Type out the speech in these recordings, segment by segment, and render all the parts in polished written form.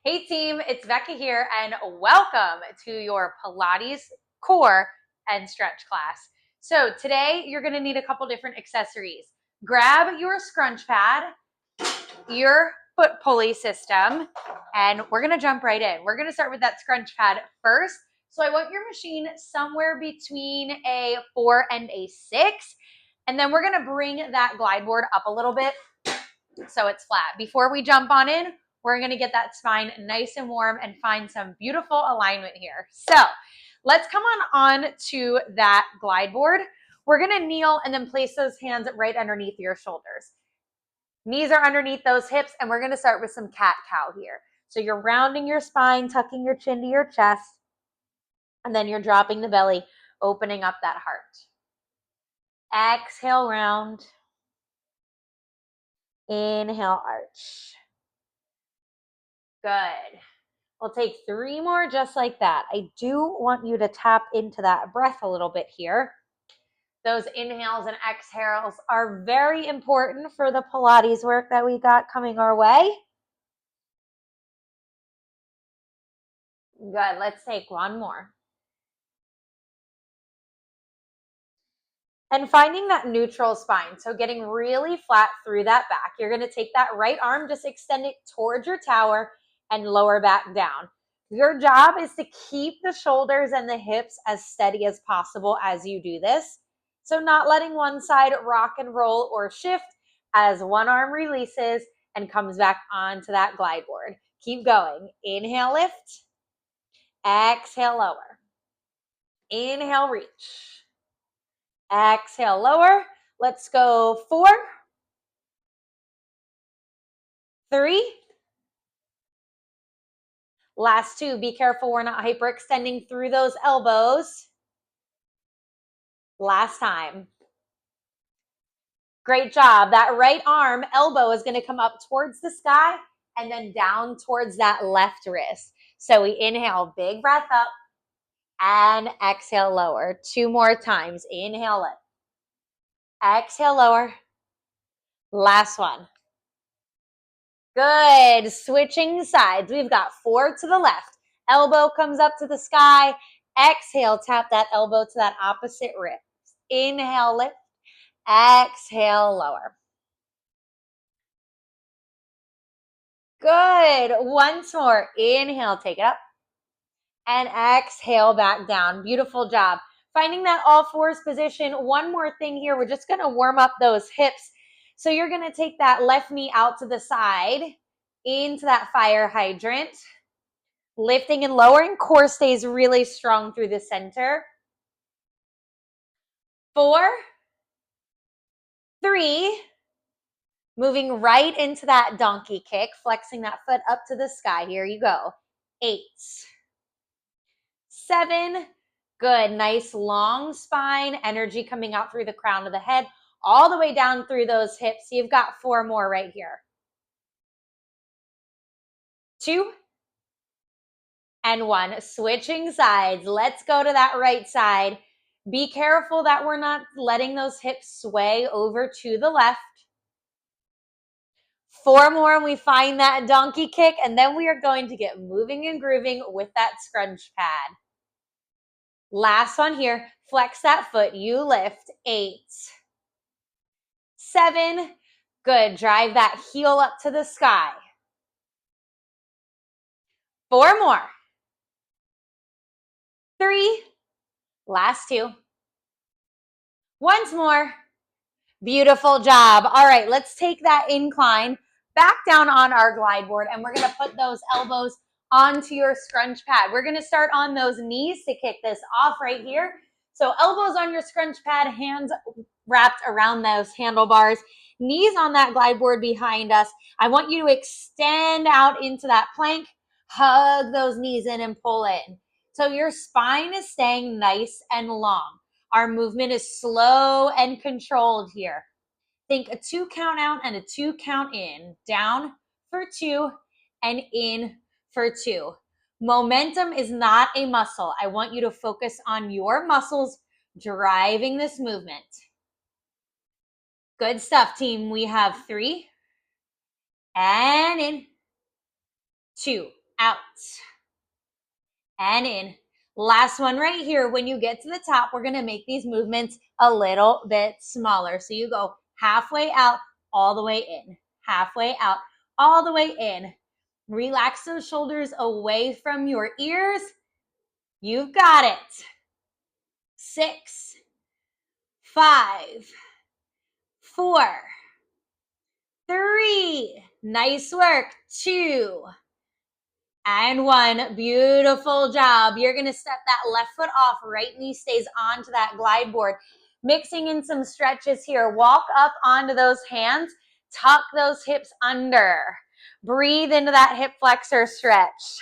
Hey team, it's Becca here and welcome to your Pilates core and stretch class. So today you're gonna need a couple different accessories. Grab your scrunch pad, your foot pulley system, and we're gonna jump right in. We're gonna start with that scrunch pad first. So I want your machine somewhere between a 4 and a 6. And then we're gonna bring that glide board up a little bit so it's flat. Before we jump on in, we're gonna get that spine nice and warm and find some beautiful alignment here. So let's come on to that glide board. We're gonna kneel and then place those hands right underneath your shoulders. Knees are underneath those hips, and we're gonna start with some cat-cow here. So you're rounding your spine, tucking your chin to your chest, and then you're dropping the belly, opening up that heart. Exhale, round. Inhale, arch. Good. We'll take 3 more just like that. I do want you to tap into that breath a little bit here. Those inhales and exhales are very important for the Pilates work that we got coming our way. Good. Let's take 1 more. And finding that neutral spine. So getting really flat through that back. You're going to take that right arm, just extend it towards your tower and lower back down. Your job is to keep the shoulders and the hips as steady as possible as you do this. So not letting one side rock and roll or shift as one arm releases and comes back onto that glide board. Keep going. Inhale, lift. Exhale, lower. Inhale, reach. Exhale, lower. Let's go 4, 3. Last 2. Be careful we're not hyperextending through those elbows. Last time. Great job. That right arm, elbow is going to come up towards the sky and then down towards that left wrist. So we inhale, big breath up, and exhale, lower. 2 more times. Inhale, lift. Exhale, lower. Last one. Good. Switching sides. We've got 4 to the left. Elbow comes up to the sky. Exhale, tap that elbow to that opposite wrist. Inhale, lift. Exhale, lower. Good. Once more. Inhale, take it up. And exhale back down. Beautiful job. Finding that all fours position. One more thing here. We're just going to warm up those hips. So you're going to take that left knee out to the side into that fire hydrant. Lifting and lowering. Core stays really strong through the center. 4, 3. Moving right into that donkey kick. Flexing that foot up to the sky. Here you go. 8. 7. Good. Nice long spine. Energy coming out through the crown of the head. All the way down through those hips. You've got 4 more right here. 2. And 1. Switching sides. Let's go to that right side. Be careful that we're not letting those hips sway over to the left. 4 more and we find that donkey kick, and then we are going to get moving and grooving with that scrunch pad. Last one here. Flex that foot. You lift. 8. 7. Good. Drive that heel up to the sky. 4 more. 3. Last 2. Once more. Beautiful job. All right, let's take that incline back down on our glide board, and we're going to put those elbows onto your scrunch pad. We're going to start on those knees to kick this off right here. So elbows on your scrunch pad, hands wrapped around those handlebars, knees on that glide board behind us. I want you to extend out into that plank, hug those knees in and pull in. So your spine is staying nice and long. Our movement is slow and controlled here. Think a 2 count out and a 2 count in. Down for 2 and in for 2. Momentum is not a muscle. I want you to focus on your muscles driving this movement. Good stuff, team. We have 3 and in 2. out, and in. Last one right here. When you get to the top, we're going to make these movements a little bit smaller. So you go halfway out, all the way in, halfway out, all the way in. Relax those shoulders away from your ears. You've got it. 6, 5, 4, 3. Nice work. 2, and 1. Beautiful job. You're going to step that left foot off. Right knee stays onto that glide board. Mixing in some stretches here. Walk up onto those hands. Tuck those hips under. Breathe into that hip flexor stretch.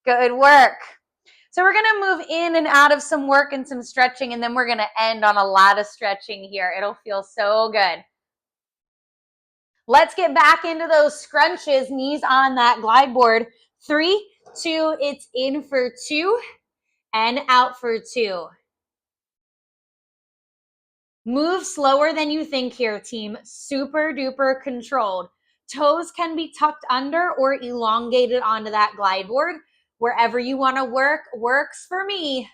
Good work. So we're going to move in and out of some work and some stretching, and then we're going to end on a lot of stretching here. It'll feel so good. Let's get back into those scrunches, knees on that glide board. 3, 2, it's in for 2 and out for 2. Move slower than you think here, team. Super duper controlled. Toes can be tucked under or elongated onto that glide board. Wherever you want to work, works for me.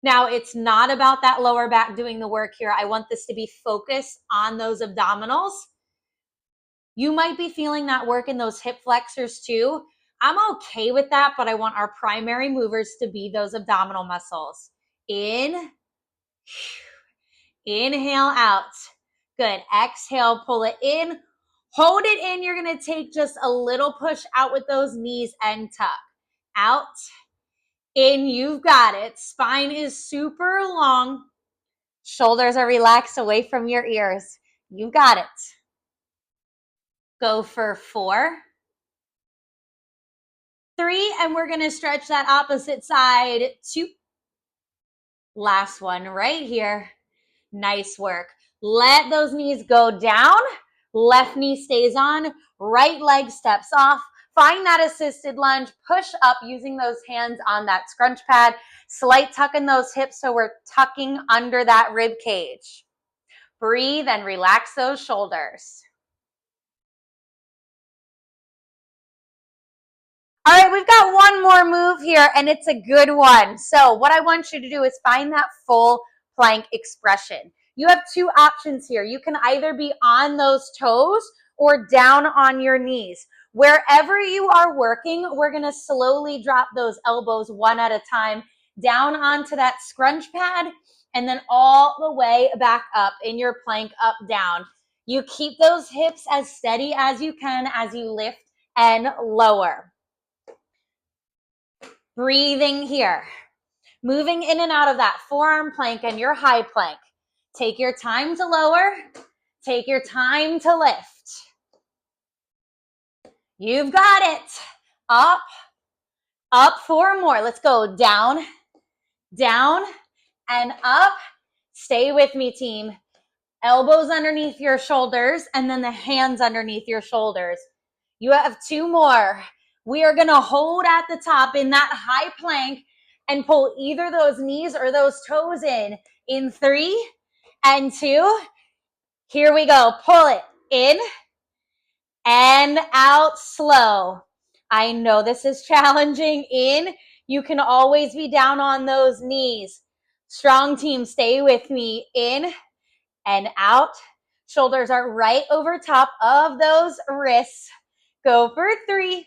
Now, it's not about that lower back doing the work here. I want this to be focused on those abdominals. You might be feeling that work in those hip flexors too. I'm okay with that, but I want our primary movers to be those abdominal muscles. In, inhale out. Good. Exhale, pull it in. Hold it in. You're going to take just a little push out with those knees and tuck. Out, in, you've got it. Spine is super long. Shoulders are relaxed away from your ears. You got it. Go for 4, 3, and we're going to stretch that opposite side. 2. Last one right here. Nice work. Let those knees go down. Left knee stays on. Right leg steps off. Find that assisted lunge. Push up using those hands on that scrunch pad. Slight tuck in those hips so we're tucking under that rib cage. Breathe and relax those shoulders. All right, we've got one more move here, and it's a good one. So what I want you to do is find that full plank expression. You have 2 options here. You can either be on those toes or down on your knees. Wherever you are working, we're going to slowly drop those elbows one at a time down onto that scrunch pad and then all the way back up in your plank up down. You keep those hips as steady as you can as you lift and lower. Breathing here. Moving in and out of that forearm plank and your high plank. Take your time to lower. Take your time to lift. You've got it. Up, up, 4 more. Let's go down, down, and up. Stay with me, team. Elbows underneath your shoulders and then the hands underneath your shoulders. You have 2 more. We are going to hold at the top in that high plank and pull either those knees or those toes in 3 and 2. Here we go. Pull it in and out slow. I know this is challenging. In, you can always be down on those knees. Strong team, stay with me. In and out. Shoulders are right over top of those wrists. Go for 3,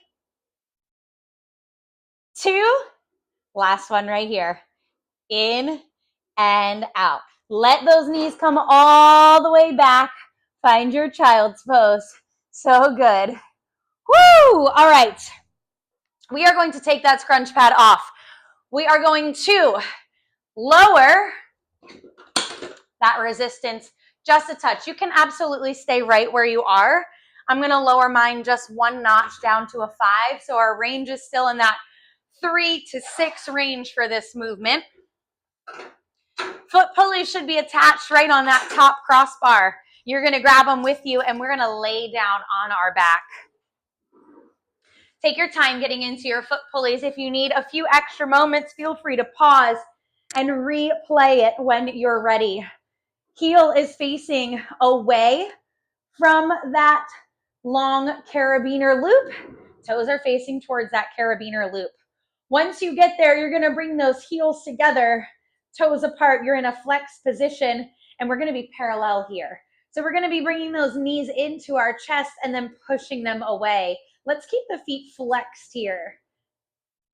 2, last one right here. In and out. Let those knees come all the way back. Find your child's pose. So good. Woo! All right. We are going to take that scrunch pad off. We are going to lower that resistance just a touch. You can absolutely stay right where you are. I'm going to lower mine just 1 notch down to a 5. So our range is still in that 3 to 6 range for this movement. Foot pulleys should be attached right on that top crossbar. You're going to grab them with you and we're going to lay down on our back. Take your time getting into your foot pulleys. If you need a few extra moments, feel free to pause and replay it when you're ready. Heel is facing away from that long carabiner loop. Toes are facing towards that carabiner loop. Once you get there, you're gonna bring those heels together, toes apart. You're in a flex position, and we're gonna be parallel here. So we're gonna be bringing those knees into our chest and then pushing them away. Let's keep the feet flexed here.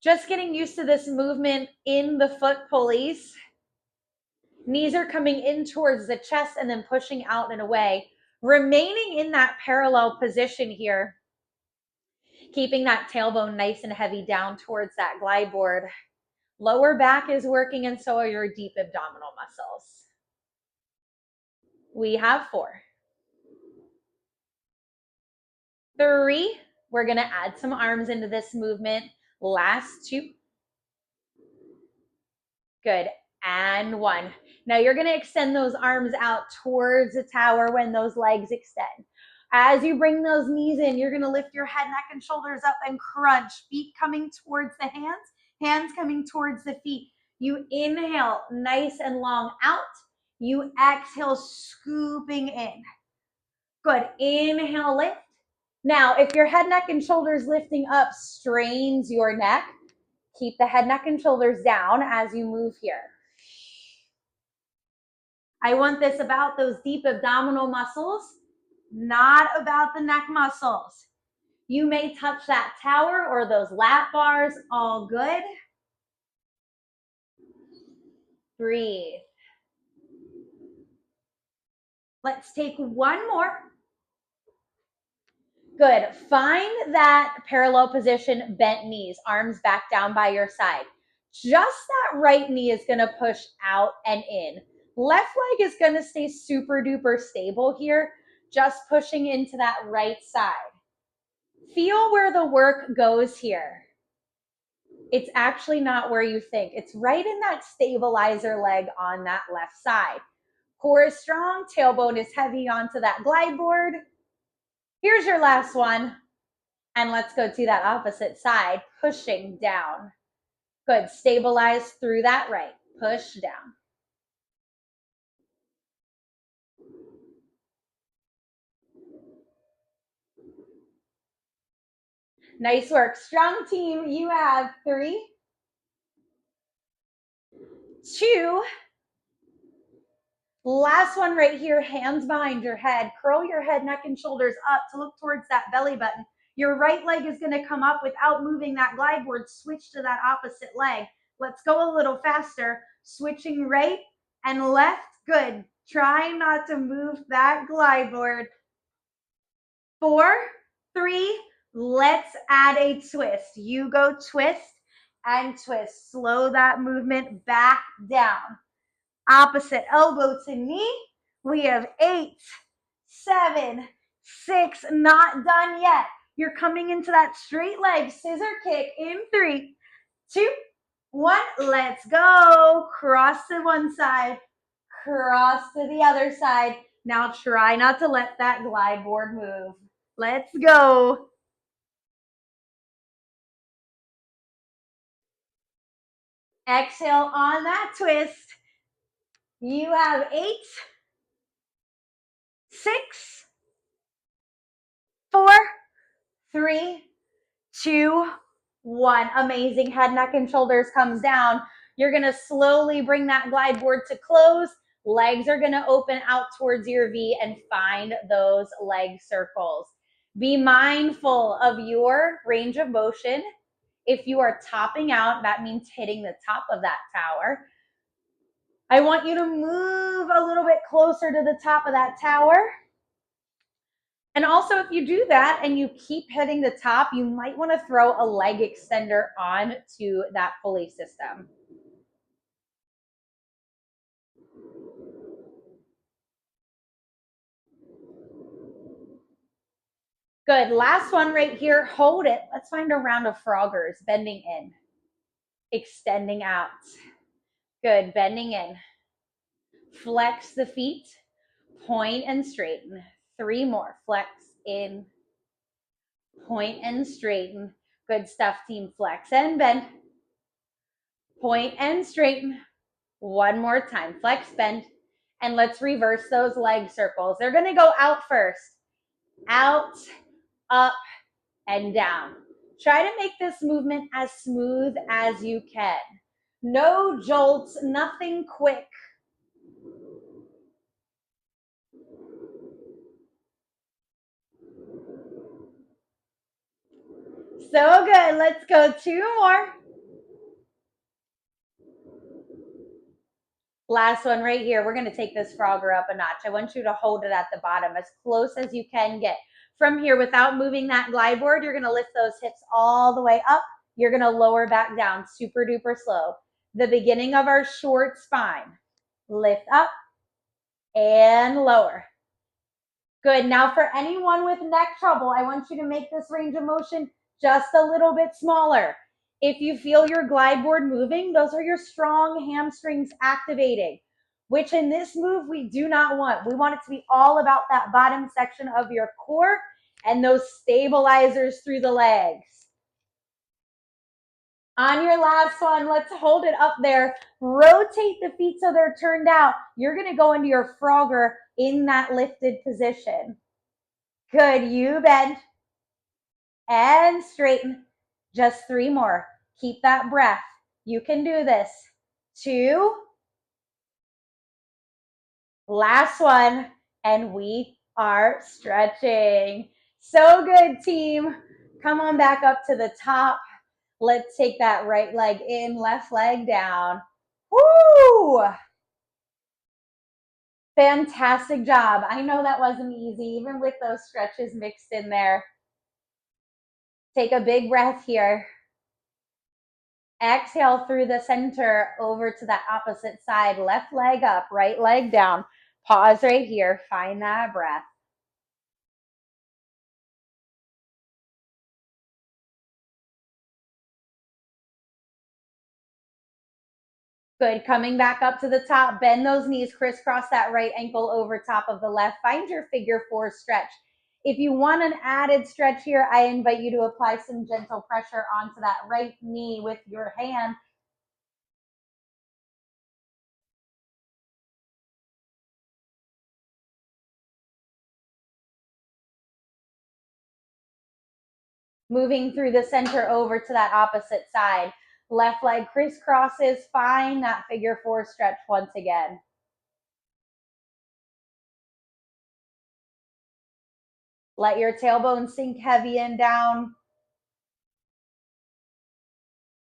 Just getting used to this movement in the foot pulleys. Knees are coming in towards the chest and then pushing out and away. Remaining in that parallel position here. Keeping that tailbone nice and heavy down towards that glide board. Lower back is working, and so are your deep abdominal muscles. We have 4. 3. We're going to add some arms into this movement. Last 2. Good. And 1. Now you're going to extend those arms out towards the tower when those legs extend. As you bring those knees in, you're going to lift your head, neck, and shoulders up and crunch. Feet coming towards the hands, hands coming towards the feet. You inhale nice and long out. You exhale, scooping in. Good. Inhale, lift. Now, if your head, neck, and shoulders lifting up strains your neck, keep the head, neck, and shoulders down as you move here. I want this about those deep abdominal muscles, not about the neck muscles. You may touch that tower or those lat bars, all good. Breathe. Let's take one more. Good. Find that parallel position, bent knees, arms back down by your side. Just that right knee is going to push out and in. Left leg is going to stay super duper stable here, just pushing into that right side. Feel where the work goes here. It's actually not where you think. It's right in that stabilizer leg on that left side. Core is strong, tailbone is heavy onto that glide board. Here's your last one. And let's go to that opposite side, pushing down. Good. Stabilize through that right. Push down. Nice work. Strong team. You have 3, 2. Last one right here, hands behind your head. Curl your head, neck, and shoulders up to look towards that belly button. Your right leg is going to come up without moving that glide board. Switch to that opposite leg. Let's go a little faster. Switching right and left. Good. Try not to move that glide board. 4, 3, let's add a twist. You go twist and twist. Slow that movement back down. Opposite elbow to knee. We have 8, 7, 6, not done yet. You're coming into that straight leg scissor kick in 3, 2, 1. Let's go. Cross to one side, cross to the other side. Now try not to let that glide board move. Let's go. Exhale on that twist. You have 8, 6, 4, 3, 2, 1. Amazing. Head, neck, and shoulders comes down. You're going to slowly bring that glide board to close. Legs are going to open out towards your V and find those leg circles. Be mindful of your range of motion. If you are topping out, that means hitting the top of that tower. I want you to move a little bit closer to the top of that tower. And also, if you do that and you keep hitting the top, you might want to throw a leg extender onto that pulley system. Good. Last one right here. Hold it. Let's find a round of froggers. Bending in. Extending out. Good. Bending in. Flex the feet. Point and straighten. 3 more. Flex in. Point and straighten. Good stuff, team. Flex and bend. Point and straighten. 1 more time. Flex, bend. And let's reverse those leg circles. They're going to go out first. Out, up, and down. Try to make this movement as smooth as you can. No jolts, nothing quick. So good. Let's go 2 more. Last one right here. We're going to take this frogger up a notch. I want you to hold it at the bottom as close as you can get. From here, without moving that glide board, you're going to lift those hips all the way up. You're going to lower back down super duper slow. The beginning of our short spine. Lift up and lower. Good. Now for anyone with neck trouble, I want you to make this range of motion just a little bit smaller. If you feel your glide board moving, those are your strong hamstrings activating, which in this move we do not want. We want it to be all about that bottom section of your core and those stabilizers through the legs. On your last one, let's hold it up there. Rotate the feet so they're turned out. You're going to go into your frogger in that lifted position. Good. You bend and straighten. Just 3 more. Keep that breath. You can do this. 2. Last one. And we are stretching. So good, team. Come on back up to the top. Let's take that right leg in, left leg down. Woo! Fantastic job. I know that wasn't easy, even with those stretches mixed in there. Take a big breath here. Exhale through the center over to the opposite side. Left leg up, right leg down. Pause right here. Find that breath. Good. Coming back up to the top. Bend those knees. Crisscross that right ankle over top of the left. Find your figure 4 stretch. If you want an added stretch here, I invite you to apply some gentle pressure onto that right knee with your hand. Moving through the center over to that opposite side. Left leg crisscrosses. Find that figure 4 stretch once again. Let your tailbone sink heavy and down.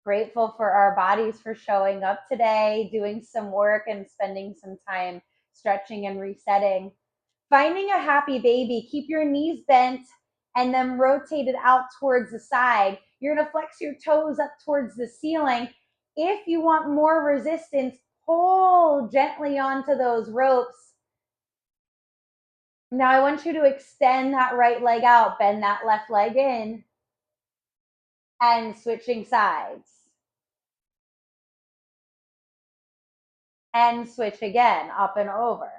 Grateful for our bodies for showing up today, doing some work and spending some time stretching and resetting. Finding a happy baby, keep your knees bent and then rotate it out towards the side. You're going to flex your toes up towards the ceiling. If you want more resistance, pull gently onto those ropes. Now I want you to extend that right leg out, bend that left leg in, and switching sides. And switch again, up and over.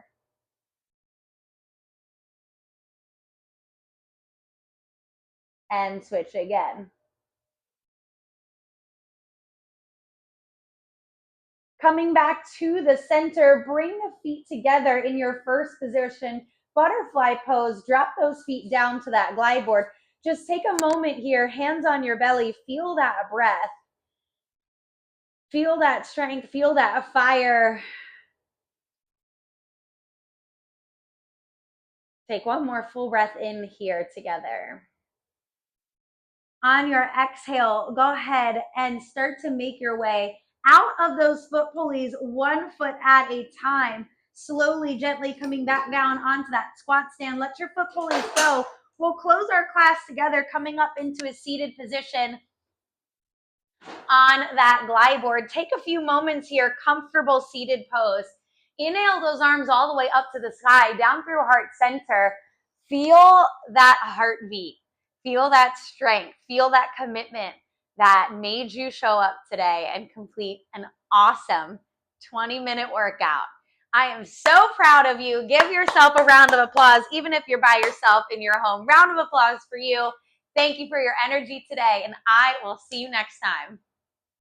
And switch again. Coming back to the center, bring the feet together in your first position, butterfly pose. Drop those feet down to that glide board. Just take a moment here, hands on your belly, feel that breath. Feel that strength, feel that fire. Take one more full breath in here together. On your exhale, go ahead and start to make your way out of those foot pulleys, 1 foot at a time. Slowly, gently coming back down onto that squat stand. Let your foot pulleys go. We'll close our class together, coming up into a seated position on that glide board. Take a few moments here, comfortable seated pose. Inhale those arms all the way up to the sky, down through heart center. Feel that heartbeat. Feel that strength. Feel that commitment that made you show up today and complete an awesome 20-minute workout. I am so proud of you. Give yourself a round of applause, even if you're by yourself in your home. Round of applause for you. Thank you for your energy today, and I will see you next time.